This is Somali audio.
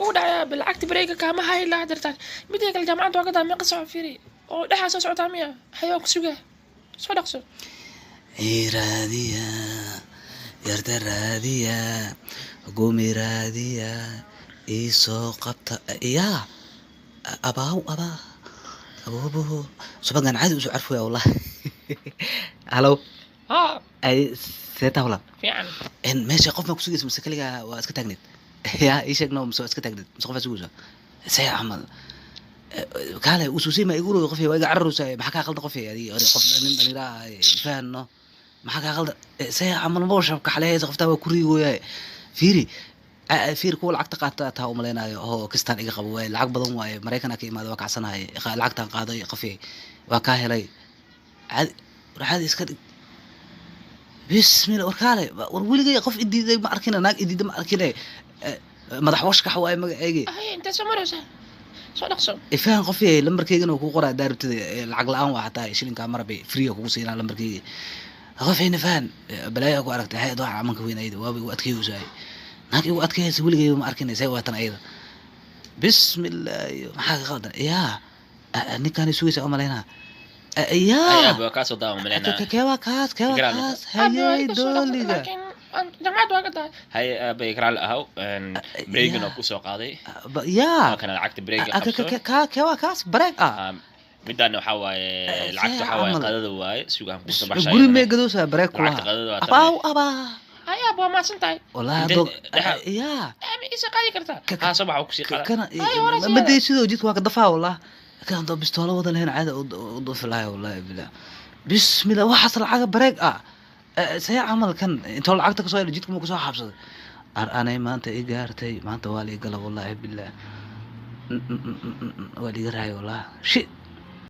كودا بالعكت بريك كما هاي لا درتك بديك الجامعة وقتها ما قصوا فيري oo dhaxaas soo socota miya hayo ku suga soo dhaqso raadiya yarda raadiya gumi raadiya isoo qabta yaa abaaw aboobo subagan caadi usoo carfooya wallah halo ay seeta wala fiican in meesha qof ma ku sugayso mise kaliga waa iska taagneed yaa ii sheeg noo mise iska taagneed mise qof sugayso say amal كاله وسوسي ما يقولوا قفي ويقع عروسه ما حكى غلط قفي هذه قف من لا فانه ما حكى غلط سي عمل موش كحليه قفتا وكوري ويا فيري فير كول عقد قاطتها وملينا هو كستان ايغا قبو لعق بدن واي مريكان كا يماد وكعسناي لعقتان قاداي قفي waa ka helay عادي iska بسم الله وركاله ورولي qof idiiday ma arkina naag idiiday ma arkina madax washkax waay magacaygi ay inta samaraysa soo dhaqso ifaan qofii lambarkeygana ku qoraa daaribtada lacag la'aan waa xataa shilinka marbi free ku siinaa lambarkeyga qofina faan balaayo ku aragtay hay doox amanka weynayda waa u adkeeyay naag u adkeeyay wiligay ma arkinaysa waatan ayada bismillah maxaa qaldan yaa ninkan isugaysa umaleena yaa aba ka soo daawo maleena kewa kaas hay dooliga جمعت وقتها هاي بيكرال أهو بريجن أو كوسو قاضي يا كان العقد بريج كوا كاس بريك بدأ إنه حواي العقد حواي قدد واي سوق هم كوسو بحشة قولي ما يقدوسها بريك كلها أبا هاي أبو ما سنتاي والله دوك يا إيش قاعد كرتا ها صباح وكسي قال كان بدي شو جيت واحد دفع والله كان ضب بستولة وضل هنا عادة وضف لها والله بالله بسم الله وحصل حاجة بريك سي عمل كان انت لعقتك سو جيتكم كسو حابسد انا ما انت ايغارتي ما انت والي قال والله بالله ولي راي والله شيء